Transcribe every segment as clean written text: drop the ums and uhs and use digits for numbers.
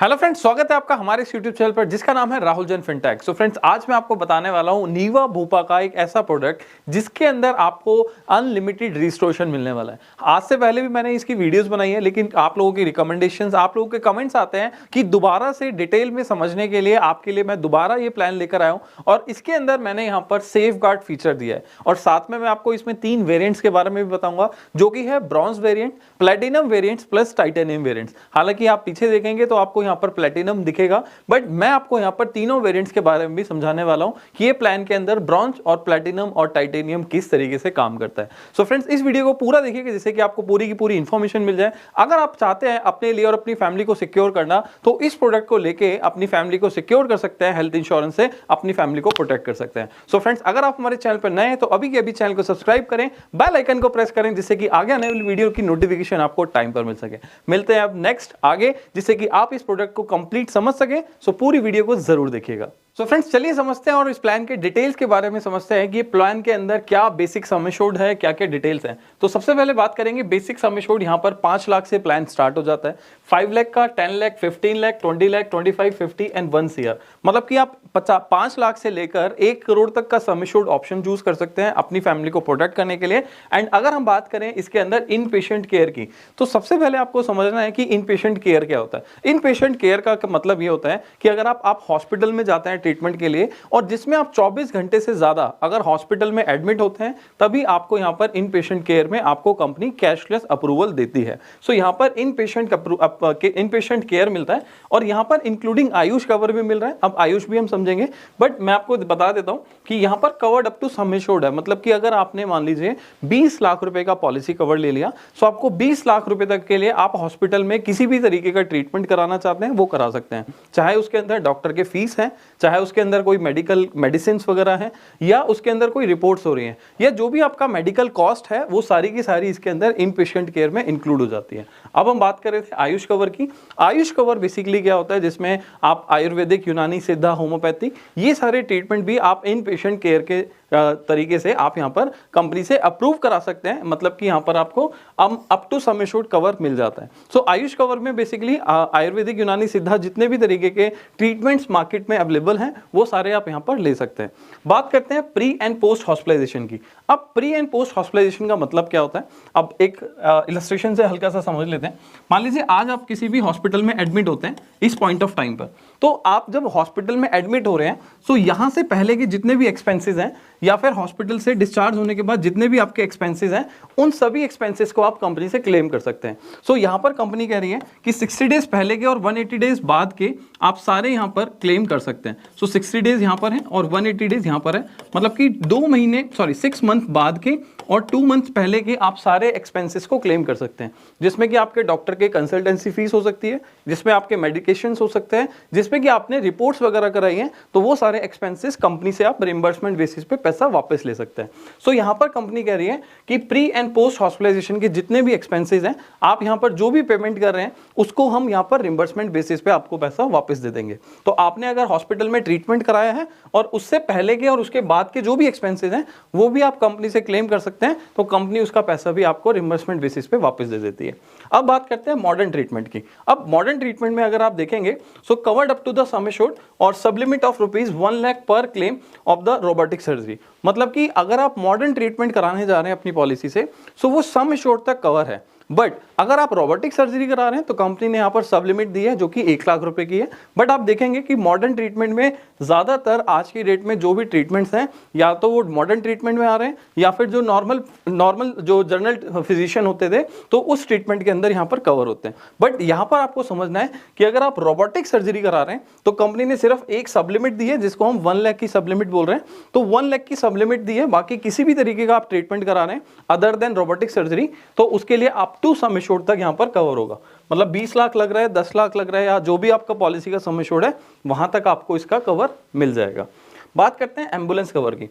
Hello friends, स्वागत है आपका हमारे इस यूट्यूब चैनल पर जिसका नाम है Rahul Jain fintech. So friends, आज मैं आपको बताने वाला हूं नीवा भूपा का एक ऐसा प्रोडक्ट जिसके अंदर आपको अनलिमिटेड रिस्टोरेशन मिलने वाला है। आज से पहले भी मैंने इसकी वीडियोस बनाई है, लेकिन आप लोगों की रिकमेंडेशंस, आप लोगों के कमेंट्स आते हैं कि दोबारा से डिटेल में समझने के लिए आपके लिए मैं दोबारा ये प्लान लेकर आया हूं। और इसके अंदर मैंने यहाँ पर सेफ गार्ड फीचर दिया है और साथ में मैं आपको इसमें 3 वेरियंट्स के बारे में भी बताऊंगा, जो कि है bronze variant, platinum variants plus titanium variants. हालांकि आप पीछे देखेंगे तो आपको यहाँ पर प्लेटिनम दिखेगा, बट मैं आपको यहाँ पर तीनों वेरिएंट्स के बारे में भी समझाने वाला हूं कि ये प्लान के अंदर ब्रॉन्ज और प्लेटिनम और टाइटेनियम किस तरीके से काम करता है। सो फ्रेंड्स, इस वीडियो को पूरा देखिएगा जिससे कि आपको पूरी की पूरी इंफॉर्मेशन मिल जाए। अगर आप चाहते हैं अपने लिए और अपनी फैमिली को सिक्योर करना, तो इस प्रोडक्ट को लेके अपनी फैमिली को सिक्योर कर सकते हैं, हेल्थ इंश्योरेंस से अपनी फैमिली को प्रोटेक्ट कर सकते हैं। सो फ्रेंड्स, अगर आप हमारे चैनल पर नए हैं तो अभी के अभी चैनल को सब्सक्राइब करें, बेल आइकन को प्रेस करें, जिससे कि आगे आने वाली वीडियो की नोटिफिकेशन आपको टाइम पर मिल सके। मिलते हैं अब नेक्स्ट आगे, जिससे कि आप इस प्रोडक्ट को कंप्लीट समझ सके। सो पूरी वीडियो को जरूर देखिएगा। सो फ्रेंड्स, चलिए समझते हैं और इस प्लान के डिटेल्स के बारे में समझते हैं कि ये प्लान के अंदर क्या बेसिक सम एश्योर्ड है, क्या क्या डिटेल्स हैं। तो सबसे पहले बात करेंगे बेसिक सम एश्योर्ड। यहाँ पर 5 लाख से प्लान स्टार्ट हो जाता है, 5 लाख का, 10 लाख, 15 लाख, 20 लाख, 25, 50 एंड 1 CR। मतलब कि आप 5 लाख से लेकर 1 करोड़ तक का सम एश्योर्ड ऑप्शन चूज कर सकते हैं अपनी फैमिली को प्रोटेक्ट करने के लिए। एंड अगर हम बात करें इसके अंदर इन पेशेंट केयर की, तो सबसे पहले आपको समझना है कि इन पेशेंट केयर क्या होता है। इन पेशेंट केयर का मतलब ये होता है कि अगर आप हॉस्पिटल में जाते हैं ट्रीटमेंट के लिए और जिसमें आप 24 घंटे से ज्यादा अगर हॉस्पिटल में एडमिट होते हैं, तभी आपको यहां पर इन पेशेंट केयर में आपको कंपनी कैशलेस अप्रूवल देती है। सो यहां पर इन पेशेंट केयर मिलता है और यहां पर इंक्लूडिंग आयुष कवर भी मिल रहा है। अब आयुष भी हम समझेंगे, बट मैं आपको बता देता हूं कि यहां पर covered up to sum assured है। मतलब कि अगर आपने मान लीजिए 20 लाख रुपए का पॉलिसी कवर ले लिया, सो आपको 20 लाख रुपए तक के लिए आप हॉस्पिटल में किसी भी तरीके का ट्रीटमेंट कराना चाहते हैं वो करा सकते हैं। चाहे उसके अंदर डॉक्टर के फीस है, चाहे उसके अंदर कोई मेडिकल मेडिसिन वगैरह है, या उसके अंदर कोई रिपोर्ट्स हो रही हैं, या जो भी आपका मेडिकल कॉस्ट है वो सारी की सारी इसके अंदर इन पेशेंट केयर में इंक्लूड हो जाती है। अब हम बात कर रहे थे आयुष कवर की। आयुष कवर बेसिकली क्या होता है, जिसमें आप आयुर्वेदिक, यूनानी, सिद्धा, होम्योपैथी, ये सारे ट्रीटमेंट भी आप इन पेशेंट केयर के तरीके से आप यहां पर कंपनी से अप्रूव करा सकते हैं। मतलब कि यहां पर आपको up to sum assured cover मिल जाता है। सो आयुष कवर में बेसिकली आयुर्वेदिक, यूनानी, सिद्धा जितने भी तरीके के ट्रीटमेंट्स मार्केट में अवेलेबल हैं वो सारे आप यहां पर ले सकते हैं। बात करते हैं प्री एंड पोस्ट हॉस्पिटलाइजेशन की। अब प्री एंड पोस्ट हॉस्पिटलाइजेशन का मतलब क्या होता है, अब एक इलस्ट्रेशन से हल्का सा समझ लेते हैं। मान लीजिए आज आप किसी भी हॉस्पिटल में एडमिट होते हैं इस पॉइंट ऑफ टाइम पर, तो आप जब हॉस्पिटल में एडमिट हो रहे हैं, तो यहां से पहले के जितने भी एक्सपेंसेस हैं या फिर हॉस्पिटल से डिस्चार्ज होने के बाद जितने भी आपके एक्सपेंसेस हैं, उन सभी एक्सपेंसेस को आप कंपनी से क्लेम कर सकते हैं। सो यहां पर कंपनी कह रही है कि 60 डेज पहले के और 180 डेज बाद के आप सारे यहां पर क्लेम कर सकते हैं। सो 60 डेज यहां पर है और 180 डेज यहां पर है। मतलब कि 6 मंथ बाद के और 2 मंथ पहले के आप सारे एक्सपेंसेस को क्लेम कर सकते हैं, जिसमें कि आपके डॉक्टर के कंसल्टेंसी फीस हो सकती है, जिसमें आपके मेडिकेशंस हो सकते हैं, जिसमें कि आपने रिपोर्ट्स वगैरह कराई हैं, तो वो सारे एक्सपेंसेस कंपनी से आप रिइंबर्समेंट बेसिस पे पैसा वापस ले सकते हैं। सो यहां पर कंपनी कह रही है कि प्री एंड पोस्ट हॉस्पिटलाइजेशन के जितने भी एक्सपेंसेस हैं, आप यहां पर जो भी पेमेंट कर रहे हैं उसको हम यहां पर रिइंबर्समेंट बेसिस पे आपको पैसा वापस दे देंगे। तो आपने अगर हॉस्पिटल में ट्रीटमेंट कराया है और उससे पहले के और उसके बाद के जो भी एक्सपेंसेस हैं वो भी आप कंपनी से क्लेम कर सकते हैं, तो कंपनी उसका पैसा भी आपको रिइंबर्समेंट बेसिस पे वापस दे देती है। अब बात करते हैं मॉडर्न ट्रीटमेंट की। अब मॉडर्न ट्रीटमेंट में अगर आप देखेंगे, so covered up to the sum assured और सब लिमिट ऑफ ₹1 लाख पर claim of the robotic surgery. मतलब कि अगर आप मॉडर्न ट्रीटमेंट कराने जा रहे हैं अपनी पॉलिसी से, सो वो सम एश्योर्ड तक कवर है। बट अगर आप रोबोटिक सर्जरी करा रहे हैं तो कंपनी ने यहां पर सब लिमिट दी है, जो कि 1 लाख रुपए की है। बट आप देखेंगे कि मॉडर्न ट्रीटमेंट में ज्यादातर आज की डेट में जो भी ट्रीटमेंट्स हैं, या तो वो मॉडर्न ट्रीटमेंट में आ रहे हैं, या फिर जो नॉर्मल जो जनरल फिजिशियन होते थे तो उस ट्रीटमेंट के अंदर यहां पर कवर होते हैं। बट यहां पर आपको समझना है कि अगर आप रोबोटिक सर्जरी करा रहे हैं तो कंपनी ने सिर्फ एक सब लिमिट दी है, जिसको हम 1 लाख की सब लिमिट बोल रहे हैं। तो 1 लाख की सब लिमिट दी है, बाकी किसी भी तरीके का आप ट्रीटमेंट करा रहे हैं अदर देन रोबोटिक सर्जरी, तो उसके लिए अप टू सम एश्योर्ड तक यहां पर कवर होगा। मतलब 20 लाख लग रहा है, 10 लाख लग रहा है, या जो भी आपका पॉलिसी का सम एश्योर्ड है वहां तक आपको इसका कवर मिल जाएगा। बात करते हैं एम्बुलेंस कवर की।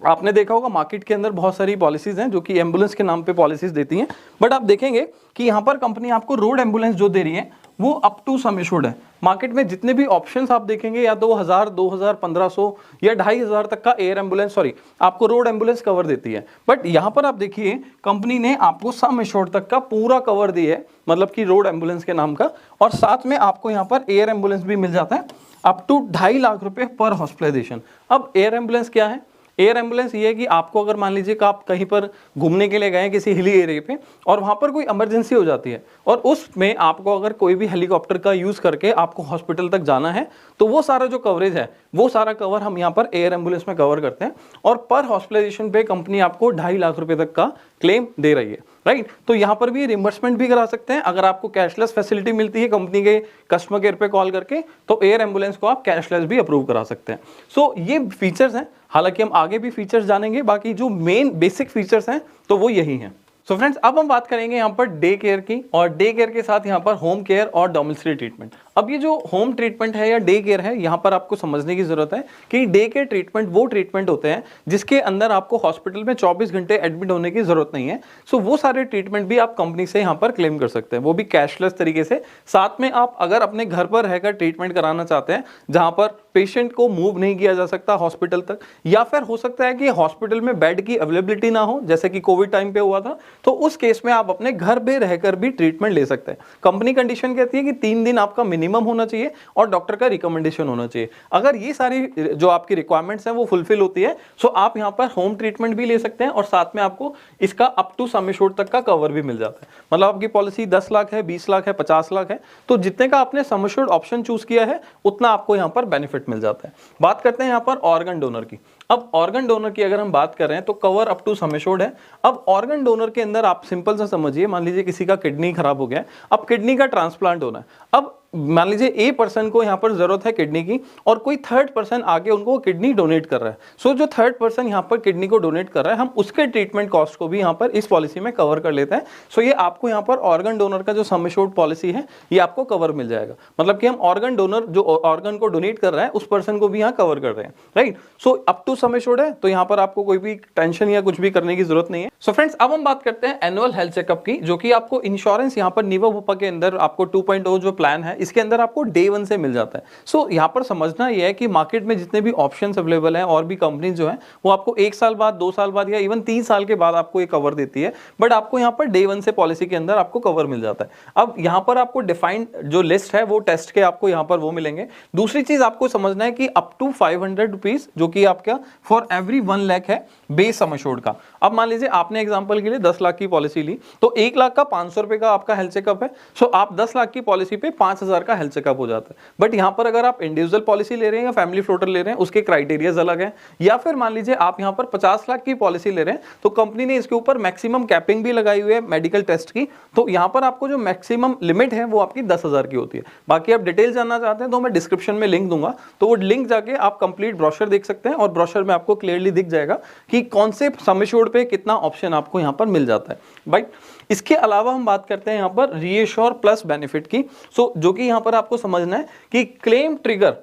आपने देखा होगा मार्केट के अंदर बहुत सारी पॉलिसीज हैं जो कि एम्बुलेंस के नाम पे पॉलिसीज देती हैं, बट आप देखेंगे कि यहाँ पर कंपनी आपको रोड एम्बुलेंस जो दे रही है वो अप टू सम एश्योर्ड है। मार्केट में जितने भी ऑप्शंस आप देखेंगे या 2000, 2000, 1500 या 2500 तक का एयर एम्बुलेंस आपको रोड एम्बुलेंस कवर देती है, बट यहाँ पर आप देखिए कंपनी ने आपको सम एश्योर्ड तक का पूरा कवर दिया है, मतलब कि रोड एम्बुलेंस के नाम का, और साथ में आपको यहाँ पर एयर एम्बुलेंस भी मिल जाता है अप टू 2.5 लाख रुपए पर हॉस्पिटलाइजेशन। अब एयर एम्बुलेंस क्या है? एयर एम्बुलेंस ये है कि आपको अगर मान लीजिए कि आप कहीं पर घूमने के लिए गए किसी हिली एरिया पे और वहां पर कोई इमरजेंसी हो जाती है और उसमें आपको अगर कोई भी हेलीकॉप्टर का यूज करके आपको हॉस्पिटल तक जाना है, तो वो सारा जो कवरेज है वो सारा कवर हम यहाँ पर एयर एम्बुलेंस में कवर करते हैं, और पर हॉस्पिटलाइजेशन पे कंपनी आपको 2.5 लाख रुपए तक का क्लेम दे रही है, राइट। तो यहाँ पर भी रिम्बर्समेंट भी करा सकते हैं। अगर आपको कैशलेस फैसिलिटी मिलती है कंपनी के कस्टमर केयर पे कॉल करके, तो एयर एम्बुलेंस को आप कैशलेस भी अप्रूव करा सकते हैं। सो ये फीचर्स हैं, हालांकि हम आगे भी फीचर्स जानेंगे, बाकी जो मेन बेसिक फीचर्स हैं तो वो यही हैं। सो फ्रेंड्स, अब हम बात करेंगे यहाँ पर डे केयर की, और डे केयर के साथ यहाँ पर होम केयर और डोमिसिलरी ट्रीटमेंट। अब ये जो होम ट्रीटमेंट है या डे केयर है, यहाँ पर आपको समझने की जरूरत है कि डे केयर ट्रीटमेंट वो ट्रीटमेंट होते हैं जिसके अंदर आपको हॉस्पिटल में 24 घंटे एडमिट होने की जरूरत नहीं है। सो वो सारे ट्रीटमेंट भी आप कंपनी से यहाँ पर क्लेम कर सकते हैं, वो भी कैशलेस तरीके से। साथ में आप अगर अपने घर पर रहकर ट्रीटमेंट कराना चाहते हैं जहां पर पेशेंट को मूव नहीं किया जा सकता हॉस्पिटल तक, या फिर हो सकता है कि हॉस्पिटल में बेड की अवेलेबिलिटी ना हो, जैसे कि कोविड टाइम पे हुआ था, तो उस केस में आप अपने घर पे रहकर भी ट्रीटमेंट ले सकते हैं। कंपनी कंडीशन कहती है कि 3 दिन आपका मिनिमम होना चाहिए और डॉक्टर का रिकमेंडेशन होना चाहिए। अगर ये सारी जो आपकी रिक्वायरमेंट्स हैं वो फुलफिल होती है, सो आप यहाँ पर होम ट्रीटमेंट भी ले सकते हैं और साथ में आपको इसका अप टू सम एश्योर्ड तक का कवर भी मिल जाता है। मतलब आपकी पॉलिसी 10 लाख है, 20 लाख है, 50 लाख है, तो जितने का आपने सम एश्योर्ड ऑप्शन चूज किया है उतना आपको यहाँ पर बेनिफिट मिल जाता है। बात करते हैं यहाँ पर ऑर्गन डोनर की। अब ऑर्गन डोनर की अगर हम बात कर रहे हैं तो cover up to sum assured है। अब ऑर्गन डोनर के अंदर आप सिंपल सा समझिए, मान लीजिए किसी का किडनी खराब हो गया है, अब किडनी का ट्रांसप्लांट होना है। अब मान लीजिए ए पर्सन को यहाँ पर जरूरत है किडनी की और कोई थर्ड पर्सन आके उनको किडनी डोनेट कर रहा है। सो जो थर्ड पर्सन यहाँ पर किडनी को डोनेट कर रहा है, हम उसके ट्रीटमेंट कॉस्ट को भी यहाँ पर इस पॉलिसी में कवर कर लेते हैं। सो ये आपको यहाँ पर ऑर्गन डोनर का जो सम एश्योर्ड पॉलिसी है ये आपको कवर मिल जाएगा। मतलब कि हम ऑर्गन डोनर जो ऑर्गन को डोनेट कर रहा है उस पर्सन को भी यहाँ कवर कर रहे हैं, right. So up to sum assured है, तो यहाँ पर आपको कोई भी टेंशन या कुछ भी करने की जरूरत नहीं है। सो फ्रेंड्स, अब हम बात करते हैं एनुअल हेल्थ चेकअप की, जो कि आपको इंश्योरेंस यहाँ पर नीवा भूपा के अंदर आपको 2.0 जो प्लान है इसके अंदर आपको डे 1 से मिल जाता है। सो यहाँ पर समझना यह है कि मार्केट में जितने भी ऑप्शंस अवेलेबल हैं और भी कंपनीज जो हैं वो आपको 1 साल बाद, 2 साल बाद या इवन 3 साल के बाद आपको ये कवर देती है, बट आपको यहाँ पर डे 1 से पॉलिसी के अंदर आपको कवर मिल जाता है। अब यहाँ पर आपको डिफाइंड जो लिस्ट है वो टेस्ट के आपको यहाँ पर वो मिलेंगे। दूसरी चीज आपको समझना है कि अप टू 500 रुपीज जो कि आपका फॉर एवरी 1 लाख है बेस सम एश्योर्ड का। अब मान लीजिए आपने एग्जांपल के लिए 10 लाख की पॉलिसी ली, तो 1 लाख का 500 रुपए का आपका हेल्थ चेकअप है। सो आप 10 लाख की पॉलिसी पे 5000 का हेल्थ चेकअप हो जाता है। बट यहाँ पर अगर आप इंडिविजुअल पॉलिसी ले रहे हैं या फैमिली फ्लोटर ले रहे हैं उसके क्राइटेरियाज अलग है, या फिर मान लीजिए आप यहाँ पर 50 लाख की पॉलिसी ले रहे हैं तो कंपनी ने इसके ऊपर मैक्सिमम कैपिंग भी लगाई हुई है मेडिकल टेस्ट की, तो यहाँ पर आपको जो मैक्सिमम लिमिट है वो आपकी 10,000 की होती है। बाकी आप डिटेल जानना चाहते हैं तो मैं डिस्क्रिप्शन में लिंक दूंगा, तो वो लिंक जाके आप कंप्लीट ब्रोशर देख सकते हैं और ब्रोशर में आपको क्लियरली दिख जाएगा कि कौन से सम एश्योर्ड पे कितना ऑप्शन आपको यहाँ पर मिल जाता है, राइट। इसके अलावा हम बात करते हैं यहाँ पर रीएश्योर प्लस बेनिफिट की। सो जो कि यहाँ पर आपको समझना है कि claim trigger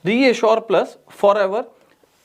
reassure plus forever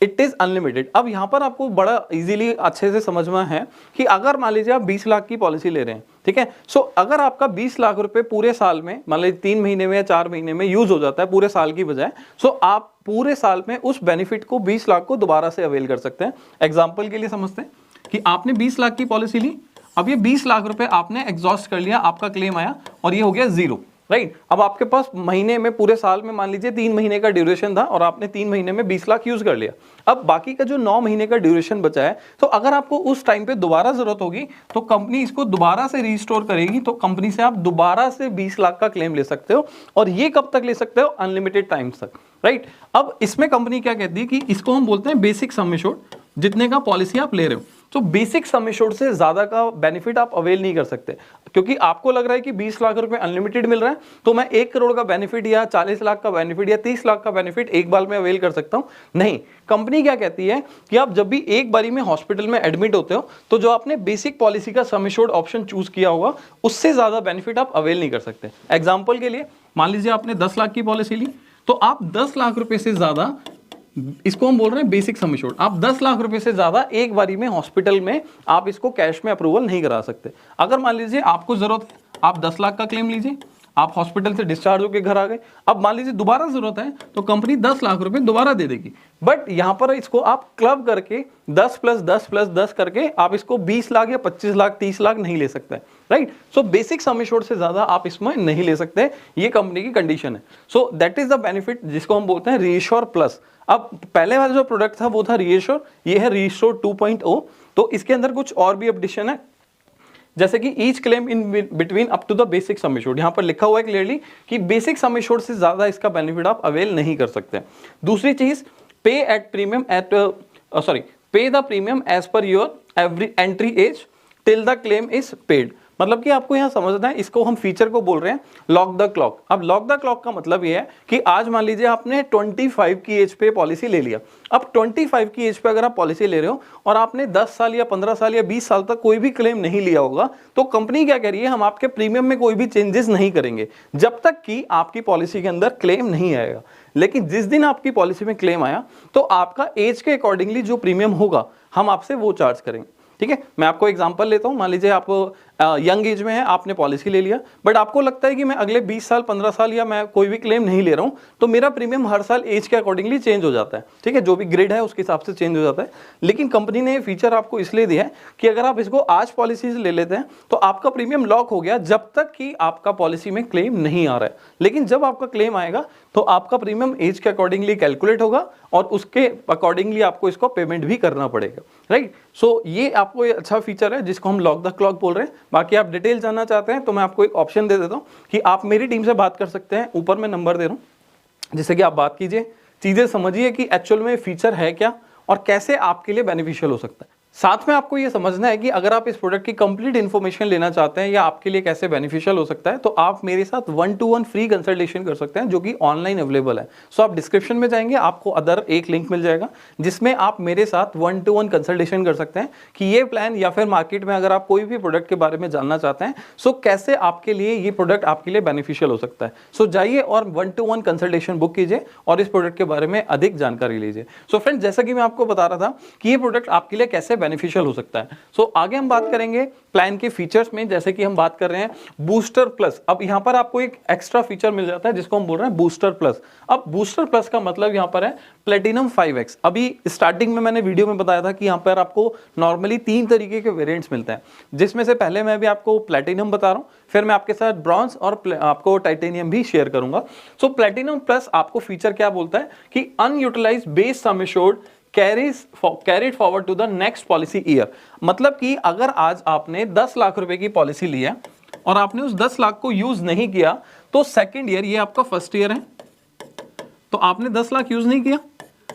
it is unlimited. अब यहाँ पर आपको बड़ा इजीली अच्छे से समझना है कि अगर मान लीजिए आप 20 लाख की पॉलिसी ले रहे हैं, ठीक है। सो अगर आपका 20 लाख रुपए पूरे साल में, मान लीजिए 3 महीने में या 4 महीने में यूज हो जाता है पूरे साल की बजाय, सो आप पूरे साल में उस बेनिफिट को 20 लाख को दोबारा से अवेल कर सकते हैं। एग्जाम्पल के लिए समझते हैं कि आपने 20 लाख की पॉलिसी ली, अब ये 20 लाख रुपए आपने एग्जॉस्ट कर लिया, आपका क्लेम आया और ये हो गया 0, राइट। अब आपके पास महीने में, पूरे साल में मान लीजिए 3 महीने का ड्यूरेशन था और आपने 3 महीने में 20 लाख यूज कर लिया। अब बाकी का जो 9 महीने का ड्यूरेशन बचा है, तो अगर आपको उस टाइम पे दोबारा जरूरत होगी तो कंपनी इसको दोबारा से रिस्टोर करेगी, तो कंपनी से आप दोबारा से 20 लाख का क्लेम ले सकते हो। और ये कब तक ले सकते हो? अनलिमिटेड टाइम्स तक, राइट। अब इसमें कंपनी क्या कहती है कि इसको हम बोलते हैं बेसिक सम एश्योर्ड, जितने का पॉलिसी आप ले रहे हो। तो बेसिक सम एश्योर्ड से ज्यादा का बेनिफिट आप अवेल नहीं कर सकते, क्योंकि आपको लग रहा है कि 20 लाख रुपए अनलिमिटेड मिल रहा है तो मैं 1 करोड़ का बेनिफिट या 40 लाख का बेनिफिट या 30 लाख का बेनिफिट एक बार में अवेल कर सकता हूं। नहीं, कंपनी क्या कहती है कि आप जब भी एक बारी में हॉस्पिटल में एडमिट होते हो तो जो आपने बेसिक पॉलिसी का सम एश्योर्ड ऑप्शन चूज किया होगा उससे ज्यादा बेनिफिट आप अवेल नहीं कर सकते। एग्जाम्पल के लिए मान लीजिए आपने 10 लाख की पॉलिसी ली, तो आप 10 लाख रुपए से ज्यादा इसको हम बोल रहे हैं बेसिक सम एश्योर्ड। आप 10 लाख रुपए से ज्यादा एक बारी में हॉस्पिटल में आप इसको कैश में अप्रूवल नहीं करा सकते। अगर मान लीजिए आपको जरूरत है, आप 10 लाख का क्लेम लीजिए, आप हॉस्पिटल से डिस्चार्ज होकर घर आ गए, अब मान लीजिए दोबारा जरूरत है तो कंपनी 10 लाख रुपए दोबारा दे देगी। बट यहां पर इसको आप क्लब करके 10 प्लस 10 प्लस 10 करके आप इसको 20 लाख या 25 लाख 30 लाख नहीं ले सकते, right. So basic sum assured से ज्यादा आप इसमें नहीं ले सकते, ये कंपनी की कंडीशन है। सो दैट इज द बेनिफिट जिसको हम बोलते हैं रीएश्योर प्लस। अब पहले वाला जो प्रोडक्ट था वो था रीएश्योर, ये है रीएश्योर 2.0। तो इसके अंदर कुछ और भी अपडेशन है, जैसे कि each claim in between up to the basic sum assured. यहां पर लिखा हुआ है क्लियरली कि बेसिक सम एश्योर्ड से ज्यादा इसका बेनिफिट आप अवेल नहीं कर सकते। दूसरी चीज, pay at premium at pay the premium as per your every entry age till the claim is paid. मतलब कि आपको यहां समझना है, इसको हम फीचर को बोल रहे हैं लॉक द क्लॉक। अब लॉक द क्लॉक का मतलब ये है कि आज मान लीजिए आपने 25 की एज पे पॉलिसी ले लिया। अब 25 की एज पे अगर आप पॉलिसी ले रहे हो और आपने 10 साल या 15 साल या 20 साल तक कोई भी क्लेम नहीं लिया होगा, तो कंपनी क्या कह रही है, हम आपके प्रीमियम में कोई भी चेंजेस नहीं करेंगे जब तक कि आपकी पॉलिसी के अंदर क्लेम नहीं आएगा। लेकिन जिस दिन आपकी पॉलिसी में क्लेम आया तो आपका एज के अकॉर्डिंगली जो प्रीमियम होगा हम आपसे वो चार्ज करेंगे, ठीक है। मैं आपको एग्जांपल लेता हूं, मान लीजिए आप यंग एज में है, आपने पॉलिसी ले लिया, बट आपको लगता है कि मैं अगले 20 साल 15 साल या मैं कोई भी क्लेम नहीं ले रहा हूं, तो मेरा प्रीमियम हर साल एज के अकॉर्डिंगली चेंज हो जाता है, ठीक है। जो भी ग्रेड है उसके हिसाब से चेंज हो जाता है। लेकिन कंपनी ने ये फीचर आपको इसलिए दिया है कि अगर आप इसको आज पॉलिसीज ले लेते हैं तो आपका प्रीमियम लॉक हो गया जब तक कि आपका पॉलिसी में क्लेम नहीं आ रहा है। लेकिन जब आपका क्लेम आएगा तो आपका प्रीमियम एज के अकॉर्डिंगली कैलकुलेट होगा और उसके अकॉर्डिंगली आपको इसको पेमेंट भी करना पड़ेगा, राइट। सो ये आपको अच्छा फीचर है जिसको हम लॉक द क्लॉक बोल रहे हैं। बाकी आप डिटेल जानना चाहते हैं तो मैं आपको एक ऑप्शन दे देता हूं कि आप मेरी टीम से बात कर सकते हैं। ऊपर मैं नंबर दे रहा हूं, जिससे कि आप बात कीजिए, चीजें समझिए कि एक्चुअल में फीचर है क्या और कैसे आपके लिए बेनिफिशियल हो सकता है। साथ में आपको ये समझना है कि अगर आप इस प्रोडक्ट की कंप्लीट इन्फॉर्मेशन लेना चाहते हैं या आपके लिए कैसे बेनिफिशियल हो सकता है, तो आप मेरे साथ 1-to-1 फ्री कंसल्टेशन कर सकते हैं, जो कि ऑनलाइन अवेलेबल है। सो आप डिस्क्रिप्शन में जाएंगे, आपको अदर एक लिंक मिल जाएगा जिसमें आप मेरे साथ 1-to-1 कंसल्टेशन कर सकते हैं कि ये प्लान या फिर मार्केट में अगर आप कोई भी प्रोडक्ट के बारे में जानना चाहते हैं, सो कैसे आपके लिए ये प्रोडक्ट आपके लिए बेनिफिशियल हो सकता है। सो जाइए और 1-to-1 कंसल्टेशन बुक कीजिए और इस प्रोडक्ट के बारे में अधिक जानकारी लीजिए। सो फ्रेंड्स, जैसा कि मैं आपको बता रहा था कि ये प्रोडक्ट आपके लिए कैसे बेनिफिशियल हो सकता है। सो आगे हम बात करेंगे प्लान के फीचर्स में, जैसे कि हम बात कर रहे हैं बूस्टर प्लस। अब यहां पर आपको एक एक्स्ट्रा फीचर मिल जाता है जिसको हम बोल रहे हैं बूस्टर प्लस। अब बूस्टर प्लस का मतलब यहां पर है प्लेटिनम 5X। अभी स्टार्टिंग में मैंने वीडियो में बताया था कि यहां पर आपको नॉर्मली 3 तरीके के वेरिएंट्स मिलते हैं, जिसमें से पहले मैं भी आपको प्लेटिनम बता रहा हूं, फिर मैं आपके साथ ब्रॉन्ज और आपको टाइटेनियम भी शेयर करूंगा। सो प्लेटिनम प्लस आपको फीचर क्या बोलता है कि unutilized base sum assured carried forward to the next policy year. मतलब कि अगर आज आपने 10 लाख रुपए की पॉलिसी ली है और आपने उस 10 लाख को यूज नहीं किया, तो सेकंड ईयर, ये आपका फर्स्ट ईयर है, तो आपने 10 लाख यूज नहीं किया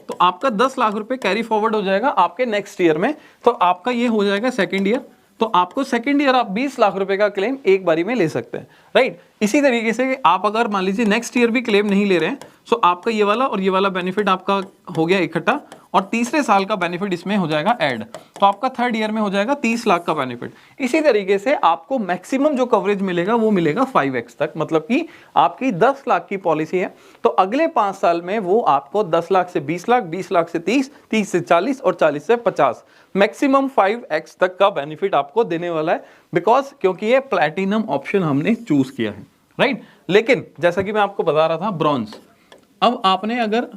तो आपका 10 लाख रुपए कैरी फॉरवर्ड हो जाएगा आपके नेक्स्ट ईयर में, तो आपका ये हो जाएगा सेकंड ईयर। तो आपको सेकंड ईयर आप 20 लाख रुपए का क्लेम एक बारी में ले सकते हैं, राइट। इसी तरीके से आप अगर मान लीजिए नेक्स्ट ईयर भी क्लेम नहीं ले रहे हैं, सो आपका ये वाला और ये वाला बेनिफिट आपका हो गया इकट्ठा, और तीसरे साल का बेनिफिट इसमें हो जाएगा ऐड, तो आपका थर्ड ईयर में हो जाएगा 30 लाख का बेनिफिट। इसी तरीके से आपको मैक्सिमम जो कवरेज मिलेगा वो मिलेगा 5X तक। मतलब कि आपकी 10 लाख की पॉलिसी है तो अगले 5 साल में वो आपको 10 लाख से 20 लाख, 20 लाख से 30, 30 से 40 और 40 से 50, मैक्सिमम 5X तक का बेनिफिट आपको देने वाला है, बिकॉज क्योंकि ये प्लैटिनम ऑप्शन हमने चूज किया है, राइट। लेकिन जैसा कि मैं आपको बता रहा था ब्रॉन्ज, अब आपने अगर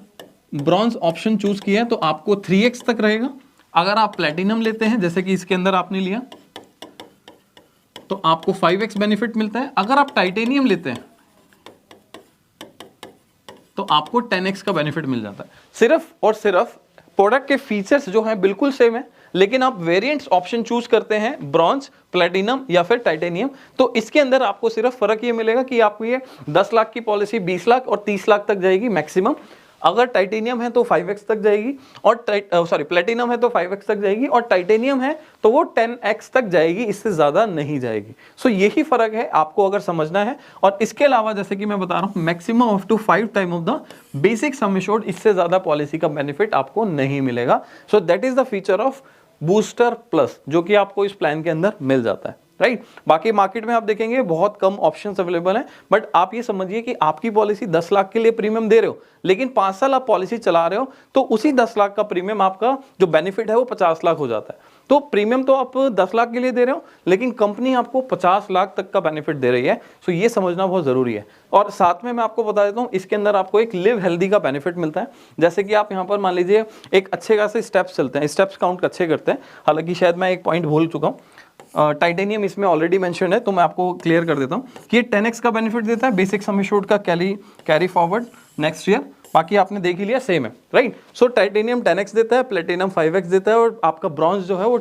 ब्रॉन्ज ऑप्शन चूज किया है तो आपको 3X तक रहेगा। अगर आप प्लैटिनम लेते हैं, जैसे कि इसके अंदर आपने लिया, तो आपको 5X बेनिफिट मिलता है। अगर आप टाइटेनियम लेते हैं तो आपको 10X का बेनिफिट मिल जाता है। सिर्फ और सिर्फ प्रोडक्ट के फीचर्स जो हैं बिल्कुल सेम है, लेकिन आप वेरिएंट्स ऑप्शन चूज करते हैं ब्रॉन्ज, प्लैटिनम या फिर टाइटेनियम, तो इसके अंदर आपको सिर्फ फर्क ये मिलेगा कि आपको ये 10 लाख की पॉलिसी 20 लाख और 30 लाख तक जाएगी मैक्सिमम। अगर टाइटेनियम है तो 5X तक जाएगी, और प्लैटिनम है तो 5X तक जाएगी, और टाइटेनियम है तो वो 10X तक जाएगी, इससे ज्यादा नहीं जाएगी। सो यही फर्क है आपको अगर समझना है। और इसके अलावा जैसे कि मैं बता रहा हूं, maximum up to 5 time of the basic sum assured, इससे ज्यादा पॉलिसी का बेनिफिट आपको नहीं मिलेगा। So that is the feature of booster plus, जो कि आपको इस प्लान के अंदर मिल जाता है, राइट। बाकी मार्केट में आप देखेंगे बहुत कम ऑप्शंस अवेलेबल हैं, बट आप ये समझिए कि आपकी पॉलिसी 10 लाख के लिए प्रीमियम दे रहे हो, लेकिन 5 साल आप पॉलिसी चला रहे हो, तो उसी 10 लाख का प्रीमियम आपका जो बेनिफिट है वो 50 लाख हो जाता है। तो प्रीमियम तो आप 10 लाख के लिए दे रहे हो, लेकिन कंपनी आपको 50 लाख तक का बेनिफिट दे रही है। सो ये समझना बहुत जरूरी है। और साथ में मैं आपको बता देता हूँ, इसके अंदर आपको एक लिव हेल्दी का बेनिफिट मिलता है। जैसे कि आप यहाँ पर मान लीजिए एक अच्छे खासे स्टेप्स चलते हैं, स्टेप्स काउंट अच्छे करते हैं। हालांकि शायद मैं एक पॉइंट भूल चुका हूँ, टाइटेनियम इसमें ऑलरेडी मेंशन है, तो मैं आपको क्लियर कर देता हूँ कि ये 10x का बेनिफिट देता है, बेसिक सम एश्योर्ड का कैरी फॉरवर्ड नेक्स्ट ईयर। बाकी आपने देख ही लिया, सेम है, राइट। सो टाइटेनियम 10x देता है, प्लेटिनम 5x देता है, और आपका ब्रॉन्ज जो है वो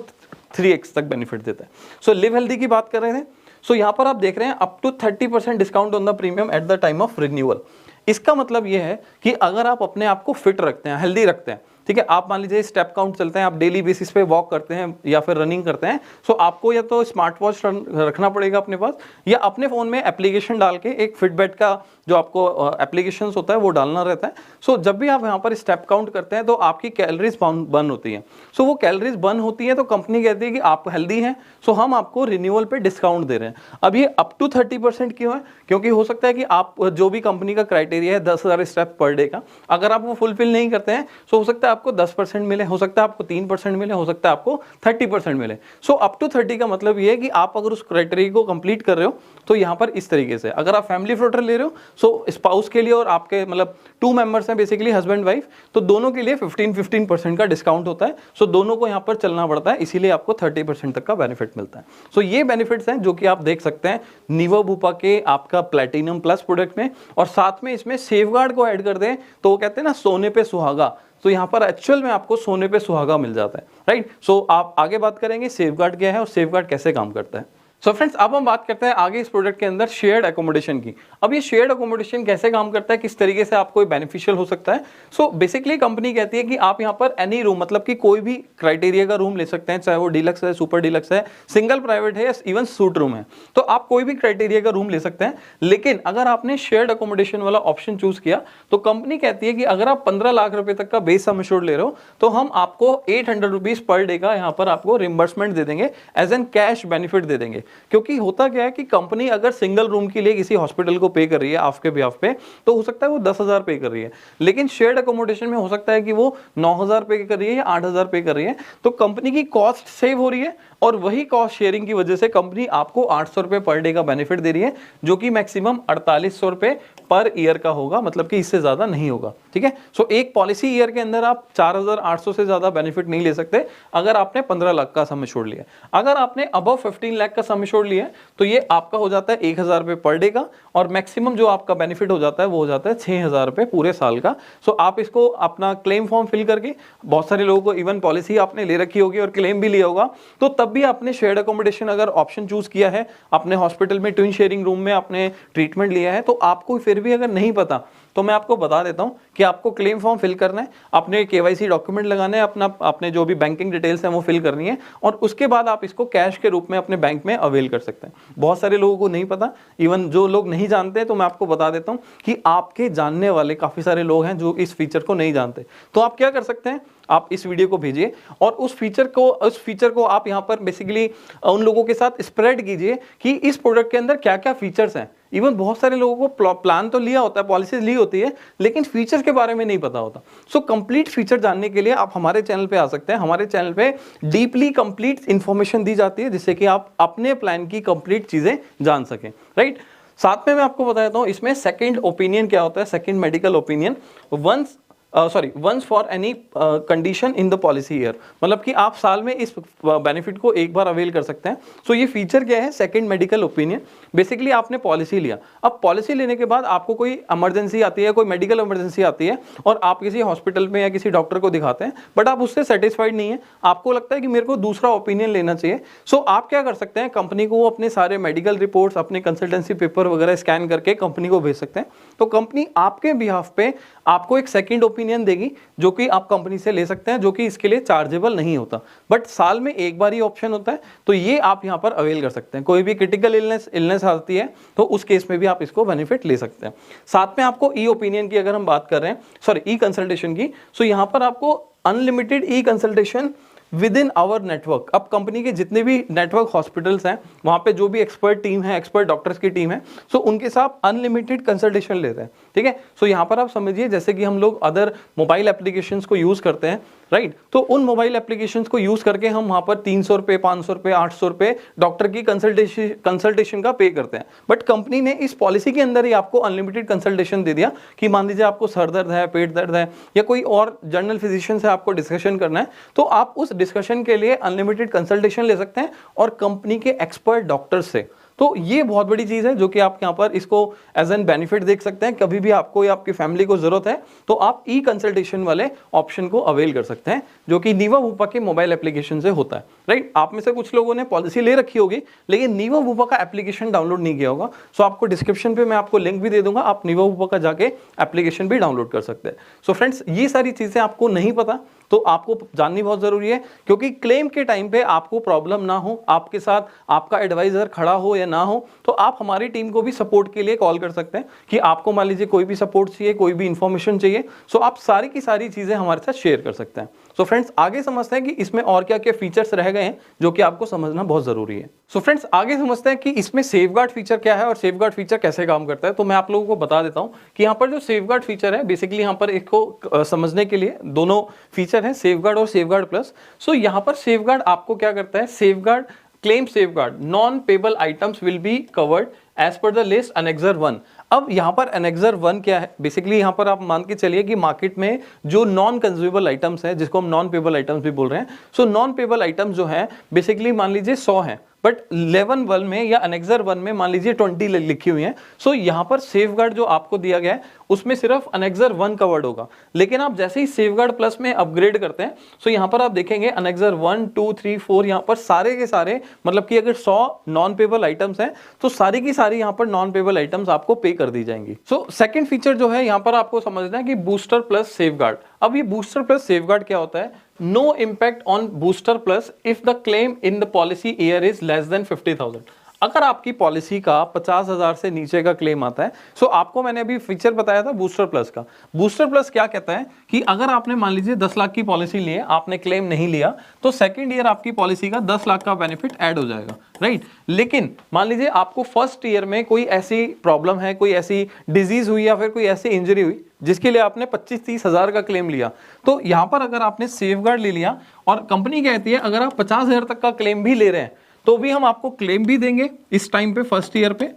3x तक बेनिफिट देता है। सो लिव हेल्दी की बात कर रहे थे। सो यहाँ पर आप देख रहे हैं up to 30% discount on the premium at the time of renewal. इसका मतलब ये है कि अगर आप अपने आप को फिट रखते हैं, हेल्दी रखते हैं, ठीक है, आप मान लीजिए स्टेप काउंट चलते हैं, आप डेली बेसिस पे वॉक करते हैं या फिर रनिंग करते हैं, सो आपको या तो स्मार्ट वॉच रखना पड़ेगा अपने पास, या अपने फोन में एप्लीकेशन डाल के एक फिटबिट का जो आपको एप्लीकेशंस होता है वो डालना रहता है। सो जब भी आप यहाँ पर स्टेप काउंट करते हैं तो आपकी कैलोरीज बर्न होती है। सो वो कैलोरीज बर्न होती है तो कंपनी कहती है कि आप हेल्दी हैं, सो हम आपको रिन्यूअल पे डिस्काउंट दे रहे हैं। अब ये अप टू 30% क्यों है? क्योंकि हो सकता है कि आप जो भी कंपनी का क्राइटेरिया है 10,000 स्टेप पर डे का, अगर आप वो फुलफिल नहीं करते हैं, सो हो सकता है आपको 10% मिले, हो सकता है आपको 3% मिले, हो सकता है आपको 30% मिले। सो अप टू 30 का मतलब ये है कि आप अगर उस क्राइटेरिया को कंप्लीट कर रहे हो तो यहाँ पर इस तरीके से, अगर आप फैमिली फ्लोटर ले रहे हो, सो स्पाउस के लिए और आपके मतलब 2 मेंबर्स हैं बेसिकली, हस्बैंड वाइफ, तो दोनों के लिए 15% का डिस्काउंट होता है। सो दोनों को यहाँ पर चलना पड़ता है, इसीलिए आपको 30% तक का बेनिफिट मिलता है। सो ये बेनिफिट्स हैं जो कि आप देख सकते हैं नीवा भूपा के आपका प्लैटिनम प्लस प्रोडक्ट में। और साथ में इसमें सेफगार्ड को ऐड कर दें तो वो कहते हैं ना सोने पे सुहागा, तो यहाँ पर एक्चुअल में आपको सोने पे सुहागा मिल जाता है, राइट। सो आप आगे बात करेंगे सेफगार्ड क्या है और सेफगार्ड कैसे काम करता है। सो फ्रेंड्स, अब हम बात करते हैं आगे इस प्रोडक्ट के अंदर शेयर्ड एकोमोडेशन की। अब ये शेयर्ड एकोमोडेशन कैसे काम करता है, किस तरीके से आपको बेनिफिशियल हो सकता है। सो बेसिकली कंपनी कहती है कि आप यहाँ पर एनी रूम, मतलब कि कोई भी क्राइटेरिया का रूम ले सकते हैं, चाहे वो डीलक्स है, सुपर डीलक्स है, सिंगल प्राइवेट है या इवन सूट रूम है, तो आप कोई भी क्राइटेरिया का रूम ले सकते हैं। लेकिन अगर आपने शेयर्ड एकोमोडेशन वाला ऑप्शन चूज किया तो कंपनी कहती है कि अगर आप 15 लाख रुपए तक का बेस सम एश्योर्ड ले रहे हो तो हम आपको 800 रुपीज पर डे का यहाँ पर आपको रिम्बर्समेंट दे देंगे, एज एन कैश बेनिफिट दे देंगे। क्योंकि होता क्या है कि कंपनी अगर सिंगल रूम के लिए किसी हॉस्पिटल को पे कर रही है आपके बिहाफ पे, तो हो सकता है वो 10,000 पे कर रही है, लेकिन शेयर्ड अकोमोडेशन में हो सकता है कि वो 9,000 पे कर रही है या 8,000 पे कर रही है। तो कंपनी की कॉस्ट सेव हो रही है और वही कॉस्ट शेयरिंग की वजह से कंपनी आपको 800 रुपए पर डे का बेनिफिट दे रही है, जो कि मैक्सिमम 4800 रुपए पर ईयर का होगा, मतलब कि इससे ज्यादा नहीं होगा, ठीक है। सो एक पॉलिसी ईयर के अंदर आप 4,800 से ज्यादा बेनिफिट नहीं ले सकते अगर आपने 15 लाख का सम एश्योर्ड लिया। अगर आपने अबव 15 लाख का सम एश्योर्ड लिया तो ये आपका हो जाता है 1,000 रुपए पर डे का, और मैक्सिमम जो आपका बेनिफिट हो जाता है वो हो जाता है 6,000 रुपए पूरे साल का। सो आप इसको अपना क्लेम फॉर्म फिल करके, बहुत सारे लोगों को इवन पॉलिसी आपने ले रखी होगी और क्लेम भी लिया होगा, तो तब भी आपने शेयर्ड अकोमोडेशन अगर ऑप्शन चूज किया है, अपने हॉस्पिटल में ट्विन शेयरिंग रूम में आपने ट्रीटमेंट लिया है, तो आपको फिर भी अगर नहीं पता तो मैं आपको बता देता हूं कि आपको क्लेम फॉर्म फिल करना है, अपने केवाईसी डॉक्यूमेंट लगाने हैं, अपने जो भी बैंकिंग डिटेल्स हैं वो फिल करनी है, और उसके बाद आप इसको कैश के रूप में अपने बैंक में अवेल कर सकते हैं। बहुत सारे लोगों को नहीं पता, इवन जो लोग नहीं जानते, तो मैं आपको बता देता हूं कि आपके जानने वाले काफी सारे लोग हैं जो इस फीचर को नहीं जानते। तो आप क्या कर सकते हैं, आप इस वीडियो को भेजिए और उस फीचर को आप यहाँ पर बेसिकली उन लोगों के साथ स्प्रेड कीजिए कि इस प्रोडक्ट के अंदर क्या क्या फीचर्स हैं। इवन बहुत सारे लोगों को प्लान तो लिया होता है, पॉलिसीज ली होती है, लेकिन फीचर्स के बारे में नहीं पता होता। सो कंप्लीट फीचर जानने के लिए आप हमारे चैनल पे आ सकते हैं। हमारे चैनल पे डीपली कंप्लीट इंफॉर्मेशन दी जाती है, जिससे कि आप अपने प्लान की कंप्लीट चीजें जान सकें, राइट। साथ में मैं आपको बता देता हूं इसमें सेकंड ओपिनियन क्या होता है। Second medical opinion once for any condition in the policy year, मतलब कि आप साल में इस बेनिफिट को एक बार अवेल कर सकते हैं। सो ये फीचर क्या है, सेकंड मेडिकल ओपिनियन। बेसिकली आपने पॉलिसी लिया, अब पॉलिसी लेने के बाद आपको कोई इमरजेंसी आती है, कोई मेडिकल इमरजेंसी आती है, और आप किसी हॉस्पिटल में या किसी डॉक्टर को दिखाते हैं, बट आप उससे सेटिस्फाइड नहीं है, आपको लगता है कि मेरे को दूसरा ओपिनियन लेना चाहिए। सो आप क्या कर सकते हैं, कंपनी को अपने सारे मेडिकल रिपोर्ट्स, अपने कंसल्टेंसी पेपर वगैरह स्कैन करके कंपनी को भेज सकते हैं। तो कंपनी आपके बिहाफ पे आपको एक सेकंड ओपिनियन देगी, जो कि आप कंपनी से ले सकते हैं, जो कि इसके लिए चार्जेबल नहीं होता, बट साल में एक बार ही ऑप्शन होता है। तो ये आप यहां पर अवेल कर सकते हैं। कोई भी क्रिटिकल इलनेस आती है तो उस केस में भी आप इसको बेनिफिट ले सकते हैं। साथ में आपको ई ओपिनियन की अगर हम बात कर रहे हैं, सॉरी ई कंसल्टेशन की, सो यहां पर आपको unlimited e consultation within our network. अब कंपनी के जितने भी नेटवर्क हॉस्पिटल्स हैं, वहां पे जो भी एक्सपर्ट टीम है, एक्सपर्ट डॉक्टर्स की टीम है, सो उनके साथ अनलिमिटेड कंसल्टेशन लेते हैं, ठीक है। सो यहाँ पर आप समझिए जैसे कि हम लोग अदर मोबाइल एप्लीकेशंस को यूज करते हैं, राइट, तो उन मोबाइल एप्लीकेशंस को यूज करके हम वहां पर 300 रुपए, 500 रुपए, 800 रुपए डॉक्टर की कंसल्टेशन का पे करते हैं। बट कंपनी ने इस पॉलिसी के अंदर ही आपको अनलिमिटेड कंसल्टेशन दे दिया कि मान लीजिए आपको सर दर्द है, पेट दर्द है, या कोई और जनरल फिजिशियन से आपको डिस्कशन करना है, तो आप उस डिस्कशन के लिए अनलिमिटेड कंसल्टेशन ले सकते हैं और कंपनी के एक्सपर्ट डॉक्टर से। तो ये बहुत बड़ी चीज है जो कि आप यहाँ पर इसको एज एन बेनिफिट देख सकते हैं। कभी भी आपको या आपकी फैमिली को जरूरत है तो आप ई कंसल्टेशन वाले ऑप्शन को अवेल कर सकते हैं, जो कि नीवा वूपा के मोबाइल एप्लीकेशन से होता है, राइट। आप में से कुछ लोगों ने पॉलिसी ले रखी होगी लेकिन नीवा वूपा का एप्लीकेशन डाउनलोड नहीं किया होगा, सो आपको डिस्क्रिप्शन पे मैं आपको लिंक भी दे दूंगा, आप नीवा वूपा का जाके एप्लीकेशन भी डाउनलोड कर सकते हैं। सो फ्रेंड्स, ये सारी चीजें आपको नहीं पता तो आपको जाननी बहुत जरूरी है, क्योंकि क्लेम के टाइम पे आपको प्रॉब्लम ना हो, आपके साथ आपका एडवाइजर खड़ा हो या ना हो, तो आप हमारी टीम को भी सपोर्ट के लिए कॉल कर सकते हैं कि आपको मान लीजिए कोई भी सपोर्ट चाहिए, कोई भी इंफॉर्मेशन चाहिए, सो आप सारी की सारी चीजें हमारे साथ शेयर कर सकते हैं। सो फ्रेंड्स, आगे समझते हैं कि इसमें और क्या क्या फीचर्स रह गए हैं जो कि आपको समझना बहुत जरूरी है। सो फ्रेंड्स, आगे समझते हैं कि इसमें सेफगार्ड फीचर क्या है और सेफगार्ड फीचर कैसे काम करता है। तो मैं आप लोगों को बता देता हूं कि यहाँ पर जो सेफगार्ड फीचर है, बेसिकली यहाँ पर इसको समझने के लिए दोनों फीचर है, सेफगार्ड और सेफगार्ड प्लस। सो यहाँ पर सेफगार्ड आपको क्या करता है, safeguard claim safeguard non payable items will be covered as per the list annexure 1। अब यहाँ पर अनेक्सर 1 क्या है, बेसिकली यहाँ पर आप मान के चलिए कि मार्केट में जो नॉन कंज्यूमेबल आइटम्स है, जिसको हम नॉन पेबल आइटम्स भी बोल रहे हैं, सो नॉन पेबल आइटम्स जो है बेसिकली मान लीजिए 100 है, बट 11 में या अनेक्सर 1 में मान लीजिए 20 लिखी हुई है। सो यहाँ पर सेफगार्ड जो आपको दिया गया है उसमें सिर्फ अनेक्सर 1 कवर्ड होगा, लेकिन आप जैसे ही सेफगार्ड प्लस में अपग्रेड करते हैं, सो यहाँ पर आप देखेंगे अनेक्सर 1, 2, 3, 4 यहाँ पर सारे के सारे, मतलब कि अगर 100 नॉन पेबल आइटम्स हैं तो सारी की सारी यहाँ पर नॉन पेबल आइटम्स आपको पे कर दी जाएंगी। सो सेकंड फीचर जो है यहाँ पर आपको समझना है कि बूस्टर प्लस सेफगार्ड। अब ये बूस्टर प्लस सेफगार्ड क्या होता है, no impact on booster plus if the claim in the policy year is less than 50,000। अगर आपकी पॉलिसी का 50,000 से नीचे का क्लेम आता है, सो आपको मैंने अभी फीचर बताया था बूस्टर प्लस का। बूस्टर प्लस क्या कहता है कि अगर आपने मान लीजिए 10 लाख की पॉलिसी ली है, आपने क्लेम नहीं लिया, तो सेकंड ईयर आपकी पॉलिसी का 10 लाख का बेनिफिट ऐड हो जाएगा, राइट। लेकिन मान लीजिए आपको फर्स्ट ईयर में कोई ऐसी प्रॉब्लम है, कोई ऐसी डिजीज हुई या फिर कोई ऐसी इंजरी हुई जिसके लिए आपने 25-30 हजार का क्लेम लिया, तो यहां पर अगर आपने सेफगार्ड ले लिया और कंपनी कहती है अगर आप 50,000 तक का क्लेम भी ले रहे हैं तो भी हम आपको क्लेम भी देंगे इस टाइम पे, फर्स्ट ईयर पे,